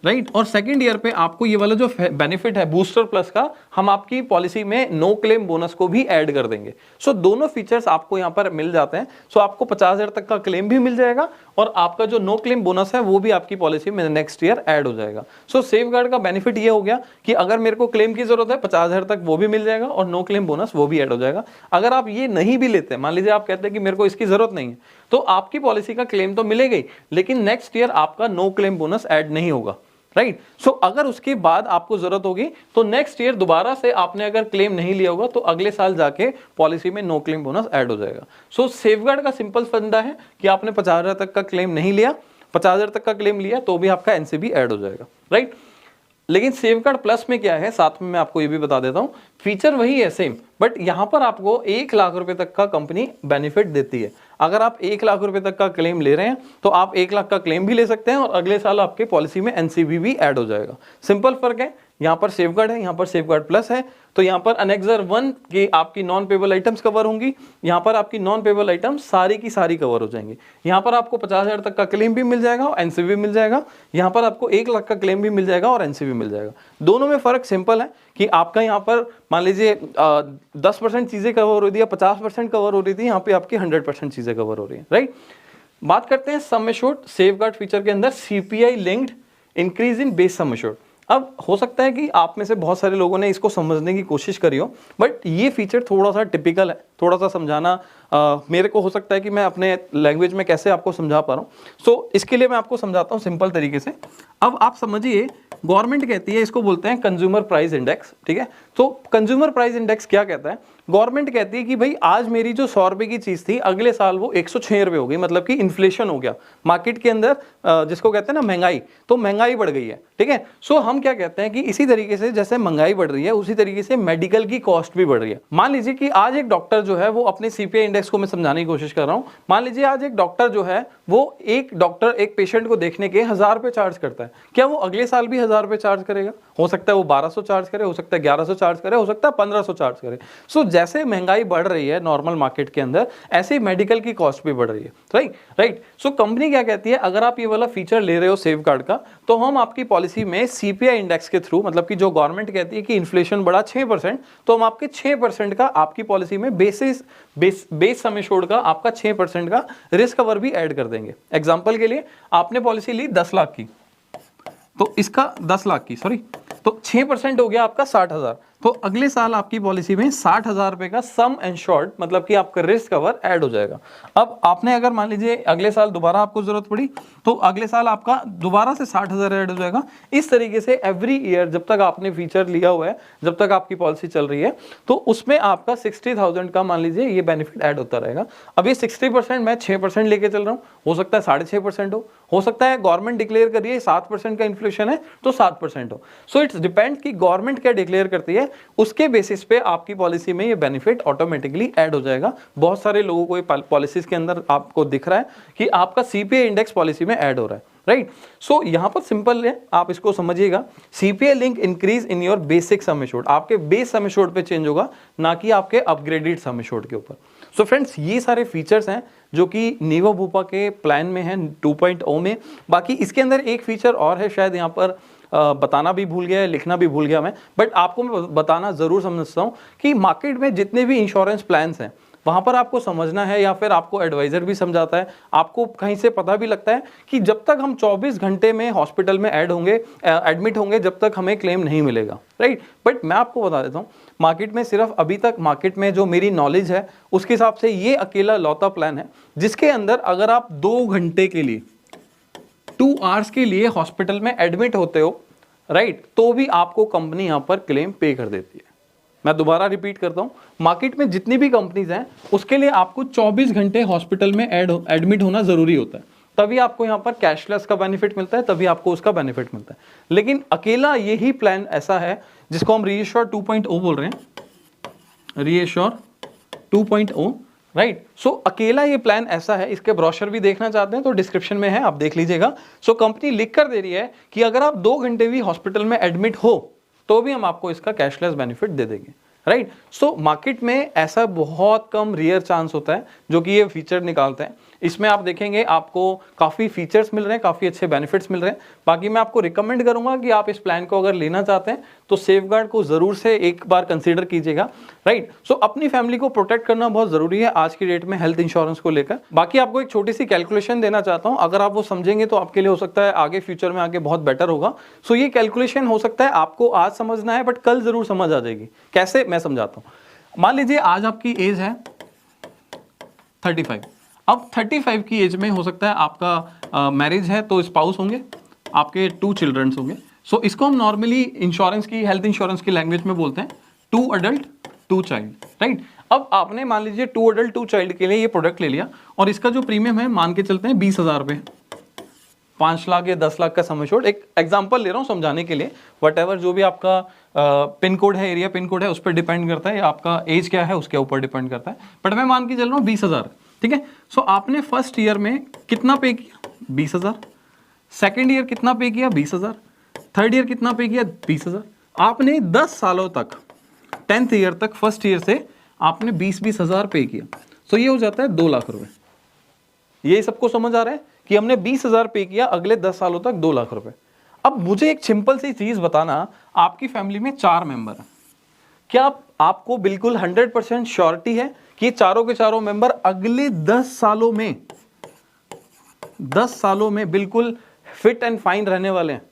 राइट। और सेकंड ईयर पे आपको ये वाला जो बेनिफिट है बूस्टर प्लस का, हम आपकी पॉलिसी में नो क्लेम बोनस को भी ऐड कर देंगे। सो दोनों फीचर्स आपको यहाँ पर मिल जाते हैं। सो आपको 50,000 तक का क्लेम भी मिल जाएगा और आपका जो नो क्लेम बोनस है वो भी आपकी पॉलिसी में नेक्स्ट ईयर ऐड हो जाएगा। सो सेफगार्ड का बेनिफिट ये हो गया कि अगर मेरे को क्लेम की जरूरत है 50,000 तक, वो भी मिल जाएगा और नो क्लेम बोनस वो भी ऐड हो जाएगा। अगर आप ये नहीं भी लेते, मान लीजिए आप कहते हैं कि मेरे को इसकी जरूरत नहीं है, तो आपकी पॉलिसी का क्लेम तो मिलेगा ही, लेकिन नेक्स्ट ईयर आपका नो क्लेम बोनस ऐड नहीं होगा, राइट। सो अगर उसके बाद आपको जरूरत होगी तो नेक्स्ट ईयर दोबारा से आपने अगर क्लेम नहीं लिया होगा तो अगले साल जाके पॉलिसी में नो क्लेम बोनस ऐड हो जाएगा। सो सेफगार्ड का सिंपल फंडा है कि आपने 50,000 तक का क्लेम नहीं लिया, 50,000 तक का क्लेम लिया तो भी आपका एनसीबी ऐड हो जाएगा, राइट। लेकिन सेफगार्ड प्लस में क्या है, साथ में मैं आपको ये भी बता देता हूं, फीचर वही है सेम, बट यहां पर आपको 1 लाख रुपए तक का कंपनी बेनिफिट देती है। अगर आप 1 लाख रुपए तक का क्लेम ले रहे हैं तो आप 1 लाख का क्लेम भी ले सकते हैं और अगले साल आपके पॉलिसी में एनसीबी भी ऐड हो जाएगा। सिंपल फर्क है, यहाँ पर सेफगार्ड है, यहाँ पर सेफगार्ड प्लस है। तो यहाँ पर अनेक्सर 1 की आपकी नॉन पेबल आइटम्स कवर होंगी, यहाँ पर आपकी नॉन पेबल आइटम्स सारी की सारी कवर हो जाएंगी। यहाँ पर आपको 50,000 तक का क्लेम भी मिल जाएगा और एनसीबी मिल जाएगा, यहाँ पर आपको 1 लाख का क्लेम भी मिल जाएगा और एनसीबी मिल जाएगा। दोनों में फर्क सिंपल है कि आपका यहाँ पर मान लीजिए 10% चीजें कवर हो रही थी या 50% कवर हो रही थी, यहाँ पे आपकी 100% चीजें कवर हो रही है, राइट। बात करते हैं सम एश्योर्ड सेफगार्ड फीचर के अंदर CPI linked increase in base sum assured. अब हो सकता है कि आप में से बहुत सारे लोगों ने इसको समझने की कोशिश करी हो, बट ये फीचर थोड़ा सा टिपिकल है, थोड़ा सा समझाना मेरे को हो सकता है कि मैं अपने लैंग्वेज में कैसे आपको समझा पा रहा हूँ। सो इसके लिए मैं आपको समझाता हूँ सिंपल तरीके से। अब आप समझिए गवर्नमेंट कहती है, इसको बोलते हैं कंज्यूमर प्राइस इंडेक्स, ठीक है। तो कंज्यूमर प्राइस इंडेक्स क्या कहता है, गवर्नमेंट कहती है कि भाई आज मेरी जो 100 रुपए की चीज थी अगले साल वो 106 रुपए हो गई, मतलब कि इन्फ्लेशन हो गया मार्केट के अंदर, जिसको कहते हैं ना महंगाई, तो महंगाई बढ़ गई है, ठीक है। सो हम क्या कहते हैं कि इसी तरीके से जैसे महंगाई बढ़ रही है उसी तरीके से मेडिकल की कॉस्ट भी बढ़ रही है। मान लीजिए कि आज एक डॉक्टर जो है वो अपने सीपीआई इंडेक्स को मैं समझाने की कोशिश कर रहा हूं। मान लीजिए आज एक डॉक्टर जो है वो एक डॉक्टर एक पेशेंट को देखने के 1000 रुपए चार्ज करता है, क्या वो अगले साल भी 1000 रुपए चार्ज करेगा? हो सकता है वो 1200 चार्ज करे, हो सकता है 1100 चार्ज करे, हो सकता है 1500 चार्ज करे। सो जैसे महंगाई बढ़ रही है नॉर्मल मार्केट के अंदर, ऐसे ही मेडिकल की कॉस्ट भी बढ़ रही है, राइट। सो कंपनी क्या कहती है, अगर आप ये वाला फीचर ले रहे हो सेफ गार्ड का, तो हम आपकी पॉलिसी में सीपीआई इंडेक्स के थ्रू, मतलब कि जो गवर्नमेंट कहती है कि इन्फ्लेशन बढ़ा 6%, तो हम आपके 6% का आपकी पॉलिसी में बेस सम एश्योर्ड का आपका 6% का रिस्क कवर भी ऐड कर देंगे। एग्जांपल के लिए आपने पॉलिसी ली 10 लाख की, तो इसका 10 लाख की सॉरी, तो 6% हो गया आपका 60,000, तो अगले साल आपकी पॉलिसी में 60,000 रुपए का सम एश्योर्ड, मतलब कि आपका रिस्क कवर ऐड हो जाएगा। अब आपने अगर मान लीजिए अगले साल दोबारा आपको जरूरत पड़ी, तो अगले साल आपका दोबारा से 60,000 ऐड हो जाएगा। इस तरीके से एवरी ईयर जब तक आपने फीचर लिया हुआ है, जब तक आपकी पॉलिसी चल रही है, तो उसमें आपका 60,000 का मान लीजिए ये बेनिफिट ऐड होता रहेगा। अब ये 60% मैं 6% लेके चल रहा हूँ, हो सकता है 6.5% हो सकता है गवर्नमेंट डिक्लेयर करिए 7% का इन्फ्लेशन है तो 7% हो। सो इट्स डिपेंड कि गवर्नमेंट क्या डिक्लेयर करती है, उसके बेसिस पे आपकी पॉलिसी में ये बेनिफिट ऑटोमेटिकली ऐड हो जाएगा। बहुत सारे लोगों को ये पॉलिसीज के अंदर आपको दिख रहा है कि आपका सीपीआई इंडेक्स पॉलिसी में ऐड हो रहा है, राइट। सो यहां पर सिंपल है, आप इसको समझिएगा, CPI link increase in your basic sum assured, आपके बेस सम एश्योर्ड पे चेंज होगा, ना कि आपके अपग्रेडेड सम एश्योर्ड के ऊपर। सो फ्रेंड्स, ये सारे फीचर्स हैं जो कि नीवा भूपा के प्लान में है 2.0 में। बाकी इसके अंदर एक फीचर और है, शायद यहाँ पर बताना भी भूल गया है, लिखना भी भूल गया मैं, बट आपको मैं बताना जरूर समझता हूँ कि मार्केट में जितने भी इंश्योरेंस प्लान्स हैं वहां पर आपको समझना है, या फिर आपको एडवाइजर भी समझाता है, आपको कहीं से पता भी लगता है कि जब तक हम 24 घंटे में हॉस्पिटल में एडमिट होंगे जब तक हमें क्लेम नहीं मिलेगा, राइट। बट मैं आपको बता देता हूँ, मार्केट में सिर्फ अभी तक मार्केट में जो मेरी नॉलेज है उसके हिसाब से ये अकेला लौता प्लान है जिसके अंदर अगर आप 2 घंटे के लिए 2 आवर्स के लिए हॉस्पिटल में एडमिट होते हो, राइट, तो भी आपको कंपनी यहां पर क्लेम पे कर देती है। मैं दोबारा रिपीट करता हूं, मार्केट में जितनी भी कंपनीज हैं उसके लिए आपको 24 घंटे हॉस्पिटल में एडमिट होना जरूरी होता है, तभी आपको यहां पर कैशलेस का बेनिफिट मिलता है, तभी आपको उसका बेनिफिट मिलता है। लेकिन अकेला यही प्लान ऐसा है जिसको हम रीएश्योर 2.0 बोल रहे हैं, रीएश्योर 2.0, राइट। सो अकेला ये प्लान ऐसा है, इसके ब्रोशर भी देखना चाहते हैं तो डिस्क्रिप्शन में है, आप देख लीजिएगा। सो कंपनी लिख कर दे रही है कि अगर आप 2 घंटे भी हॉस्पिटल में एडमिट हो तो भी हम आपको इसका कैशलेस बेनिफिट दे देंगे, राइट। सो मार्केट में ऐसा बहुत कम रेयर चांस होता है जो कि ये फीचर निकालते हैं। इसमें आप देखेंगे आपको काफ़ी फीचर्स मिल रहे हैं, काफ़ी अच्छे बेनिफिट्स मिल रहे हैं। बाकी मैं आपको रिकमेंड करूंगा कि आप इस प्लान को अगर लेना चाहते हैं तो सेफगार्ड को ज़रूर से एक बार कंसीडर कीजिएगा, राइट। सो अपनी फैमिली को प्रोटेक्ट करना बहुत ज़रूरी है आज की डेट में हेल्थ इंश्योरेंस को लेकर। बाकी आपको एक छोटी सी कैलकुलेशन देना चाहता हूँ, अगर आप वो समझेंगे तो आपके लिए हो सकता है आगे फ्यूचर में आगे बहुत बेटर होगा। सो ये कैलकुलेशन हो सकता है आपको आज समझना है बट कल ज़रूर समझ आ जाएगी। कैसे, मैं समझाता हूँ। मान लीजिए आज आपकी एज है 35, अब 35 की एज में हो सकता है आपका मैरिज है तो स्पाउस होंगे, आपके 2 चिल्ड्रंस होंगे। सो इसको हम नॉर्मली इंश्योरेंस की, हेल्थ इंश्योरेंस की लैंग्वेज में बोलते हैं 2 अडल्ट 2 चाइल्ड, राइट। अब आपने मान लीजिए 2 अडल्ट 2 चाइल्ड के लिए ये प्रोडक्ट ले लिया और इसका जो प्रीमियम है मान के चलते हैं 20,000 रुपये, 5 लाख या 10 लाख का सम एश्योर्ड। एक एग्जांपल ले रहा हूँ समझाने के लिए, वटएवर जो भी आपका पिन कोड है, एरिया पिन कोड है, उस पर डिपेंड करता है, या आपका एज क्या है उसके ऊपर डिपेंड करता है, बट मैं मान के चल रहा हूँ 20,000, ठीक है। सो आपने फर्स्ट ईयर में कितना पे किया, 20,000, सेकेंड ईयर कितना पे किया, 20,000, थर्ड ईयर कितना पे किया, 20,000। आपने 10 सालों तक, 10th ईयर तक, फर्स्ट ईयर से आपने 20,000 पे किया। सो ये हो जाता है 2 लाख रुपए। ये सबको समझ आ रहा है कि हमने 20,000 पे किया, अगले 10 सालों तक 2 लाख रुपए। अब मुझे एक सिंपल सी चीज बताना, आपकी फैमिली में 4 मेंबर हैं, क्या आपको बिल्कुल 100% श्योरिटी है कि चारों के चारों मेंबर अगले 10 सालों में बिल्कुल फिट एंड फाइन रहने वाले हैं?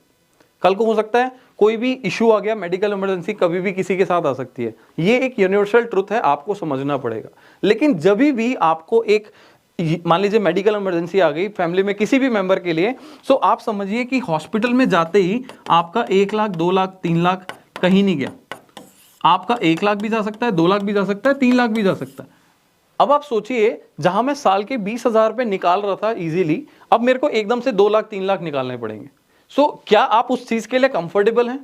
कल को हो सकता है कोई भी इशू आ गया, मेडिकल इमरजेंसी कभी भी किसी के साथ आ सकती है, ये एक यूनिवर्सल ट्रुथ है, आपको समझना पड़ेगा। लेकिन जब भी आपको एक मान लीजिए मेडिकल इमरजेंसी आ गई फैमिली में किसी भी मेंबर के लिए, सो आप समझिए कि हॉस्पिटल में जाते ही आपका 1 लाख, 2 लाख, 3 लाख कहीं नहीं गया। आपका 1 लाख भी जा सकता है, 2 लाख भी जा सकता है, 3 लाख भी जा सकता है। अब आप सोचिए, जहां मैं साल के 20,000 रुपए निकाल रहा था इजीली, अब मेरे को एकदम से 2 लाख, 3 लाख निकालने पड़ेंगे। सो क्या आप उस चीज के लिए कंफर्टेबल हैं?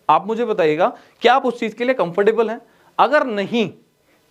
आप मुझे बताइएगा, क्या आप उस चीज के लिए कंफर्टेबल हैं? अगर नहीं,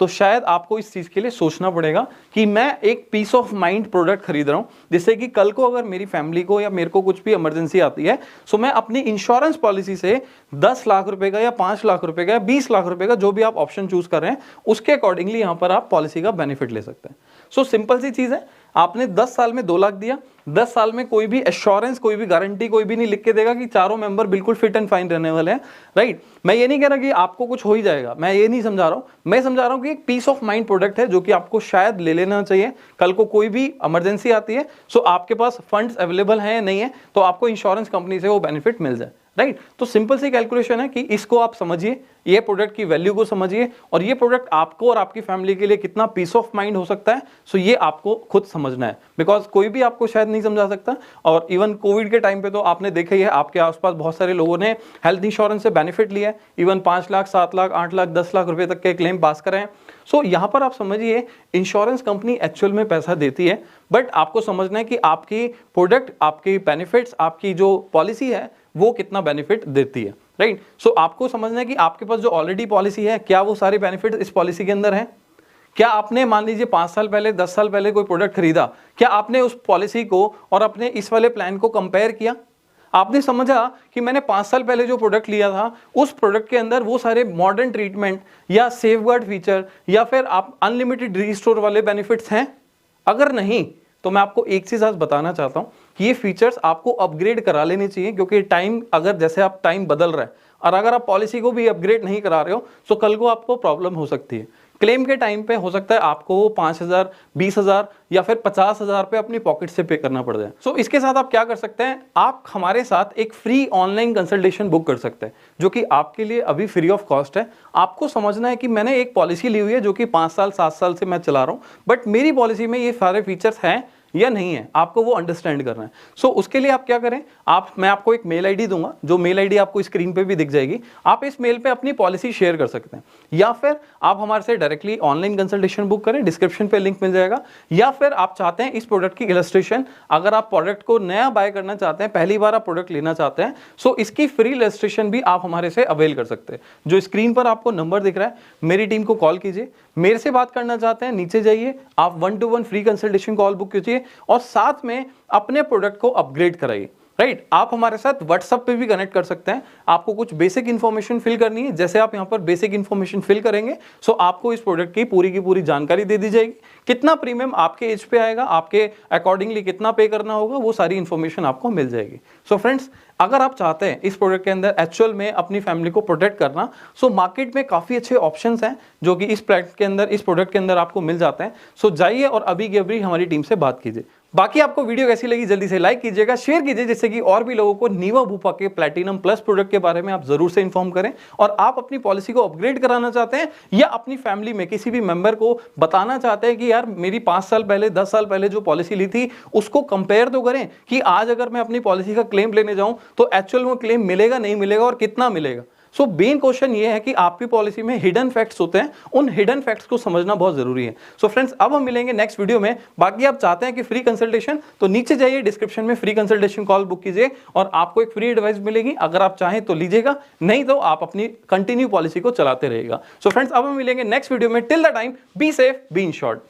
तो शायद आपको इस चीज के लिए सोचना पड़ेगा कि मैं एक पीस ऑफ माइंड प्रोडक्ट खरीद रहा हूं, जिससे कि कल को अगर मेरी फैमिली को या मेरे को कुछ भी इमरजेंसी आती है, सो मैं अपनी इंश्योरेंस पॉलिसी से 10 लाख रुपए का या 5 लाख रुपए का या 20 लाख रुपए का, जो भी आप ऑप्शन चूज कर रहे हैं, उसके अकॉर्डिंगली यहां पर आप पॉलिसी का बेनिफिट ले सकते हैं। सो सिंपल सी चीज है, आपने 10 साल में 2 लाख दिया, 10 साल में कोई भी एश्योरेंस, कोई भी गारंटी कोई भी नहीं लिख के देगा कि चारों मेंबर बिल्कुल फिट एंड फाइन रहने वाले हैं, राइट। मैं ये नहीं कह रहा कि आपको कुछ हो ही जाएगा, मैं ये नहीं समझा रहा हूं, मैं समझा रहा हूं कि एक पीस ऑफ माइंड प्रोडक्ट है जो कि आपको शायद ले लेना चाहिए। कल को कोई भी इमरजेंसी आती है, सो आपके पास फंड्स अवेलेबल हैं या नहीं है, तो आपको इंश्योरेंस कंपनी से वो बेनिफिट मिल जाए, राइट। तो सिंपल सी कैलकुलेशन है कि इसको आप समझिए, ये प्रोडक्ट की वैल्यू को समझिए, और ये प्रोडक्ट आपको और आपकी फैमिली के लिए कितना पीस ऑफ माइंड हो सकता है, सो ये आपको खुद समझना है, बिकॉज कोई भी आपको शायद नहीं समझा सकता। और इवन कोविड के टाइम पे तो आपने देखा ही है, आपके आसपास बहुत सारे लोगों ने हेल्थ इंश्योरेंस से बेनिफिट लिया है, इवन 5 लाख, 7 लाख, 8 लाख, 10 लाख रुपए तक के क्लेम पास करें। सो यहां पर आप समझिए, इंश्योरेंस कंपनी एक्चुअल में पैसा देती है, बट आपको समझना है कि आपकी प्रोडक्ट, आपकी बेनिफिट्स, आपकी जो पॉलिसी है वो कितना बेनिफिट देती है, राइट। सो आपको समझना है कि आपके पास जो ऑलरेडी पॉलिसी है, क्या वो सारे बेनिफिट इस पॉलिसी के अंदर हैं? क्या आपने मान लीजिए 5 साल पहले, 10 साल पहले कोई प्रोडक्ट खरीदा, क्या आपने उस पॉलिसी को और अपने इस वाले प्लान को कंपेयर किया? आपने समझा कि मैंने 5 साल पहले जो प्रोडक्ट लिया था, उस प्रोडक्ट के अंदर वो सारे मॉडर्न ट्रीटमेंट या सेफगार्ड फीचर या फिर आप अनलिमिटेड रीस्टोर वाले बेनिफिट्स हैं? अगर नहीं, तो मैं आपको एक चीज आज बताना चाहता हूं कि ये फीचर्स आपको अपग्रेड करा लेने चाहिए, क्योंकि टाइम, अगर जैसे आप टाइम बदल रहा है और अगर आप पॉलिसी को भी अपग्रेड नहीं करा रहे हो, तो कल को आपको प्रॉब्लम हो सकती है। क्लेम के टाइम पे हो सकता है आपको 5,000, 20,000 या फिर 50,000 पे अपनी पॉकेट से पे करना पड़ जाए। सो इसके साथ आप क्या कर सकते हैं, आप हमारे साथ एक फ्री ऑनलाइन कंसल्टेशन बुक कर सकते हैं, जो कि आपके लिए अभी फ्री ऑफ कॉस्ट है। आपको समझना है कि मैंने एक पॉलिसी ली हुई है जो कि 5 साल, 7 साल से मैं चला रहा हूं, बट मेरी पॉलिसी में ये सारे फीचर्स हैं या नहीं है, आपको वो अंडरस्टैंड करना है। सो उसके लिए आप क्या करें, मैं आपको एक मेल आईडी दूंगा, जो मेल आईडी आपको स्क्रीन पे भी दिख जाएगी। आप इस मेल पे अपनी पॉलिसी शेयर कर सकते हैं, या फिर आप हमारे से डायरेक्टली ऑनलाइन कंसल्टेशन बुक करें, डिस्क्रिप्शन पे लिंक मिल जाएगा। या फिर आप चाहते हैं इस प्रोडक्ट की इलस्ट्रेशन, अगर आप प्रोडक्ट को नया बाय करना चाहते हैं, पहली बार आप प्रोडक्ट लेना चाहते हैं, सो इसकी फ्री इलस्ट्रेशन भी आप हमारे से अवेल कर सकते हैं। जो स्क्रीन पर आपको नंबर दिख रहा है, मेरी टीम को कॉल कीजिए। मेरे से बात करना चाहते हैं, नीचे जाइए, आप 1-to-1 free consultation call book कीजिए और साथ में अपने प्रोडक्ट को अपग्रेड कराइए, राइट। आप हमारे साथ व्हाट्सएप पे भी कनेक्ट कर सकते हैं। आपको कुछ बेसिक इंफॉर्मेशन फिल करनी है, जैसे आप यहाँ पर बेसिक इंफॉर्मेशन फिल करेंगे, सो आपको इस प्रोडक्ट की पूरी जानकारी दे दी जाएगी। कितना प्रीमियम आपके एज पे आएगा, आपके अकॉर्डिंगली कितना पे करना होगा, वो सारी इंफॉर्मेशन आपको मिल जाएगी। सो फ्रेंड्स, अगर आप चाहते हैं इस प्रोडक्ट के अंदर एक्चुअल में अपनी फैमिली को प्रोटेक्ट करना, सो मार्केट में काफी अच्छे ऑप्शंस हैं जो कि इस प्रोडक्ट के अंदर आपको मिल जाते हैं। सो जाइए और अभी की अभी हमारी टीम से बात कीजिए। बाकी आपको वीडियो कैसी लगी जल्दी से लाइक कीजिएगा, शेयर कीजिए, जिससे कि और भी लोगों को नीवा भूपा के प्लैटिनम प्लस प्रोडक्ट के बारे में आप जरूर से इन्फॉर्म करें। और आप अपनी पॉलिसी को अपग्रेड कराना चाहते हैं या अपनी फैमिली में किसी भी मेंबर को बताना चाहते हैं कि यार मेरी 5 साल पहले, 10 साल पहले जो पॉलिसी ली थी, उसको कंपेयर तो करें कि आज अगर मैं अपनी पॉलिसी का क्लेम लेने जाऊं तो एक्चुअल में क्लेम मिलेगा, नहीं मिलेगा और कितना मिलेगा। सो मेन क्वेश्चन ये है कि आपकी पॉलिसी में हिडन फैक्ट्स होते हैं, उन हिडन फैक्ट्स को समझना बहुत जरूरी है। सो फ्रेंड्स, अब हम मिलेंगे नेक्स्ट वीडियो में। बाकी आप चाहते हैं कि फ्री कंसल्टेशन, तो नीचे जाइए, डिस्क्रिप्शन में फ्री कंसल्टेशन कॉल बुक कीजिए और आपको एक फ्री एडवाइस मिलेगी। अगर आप चाहें तो लीजिएगा, नहीं तो आप अपनी कंटिन्यू पॉलिसी को चलाते रहेगा। सो फ्रेंड्स, अब हम मिलेंगे नेक्स्ट वीडियो में। Till the time, be safe, be in short.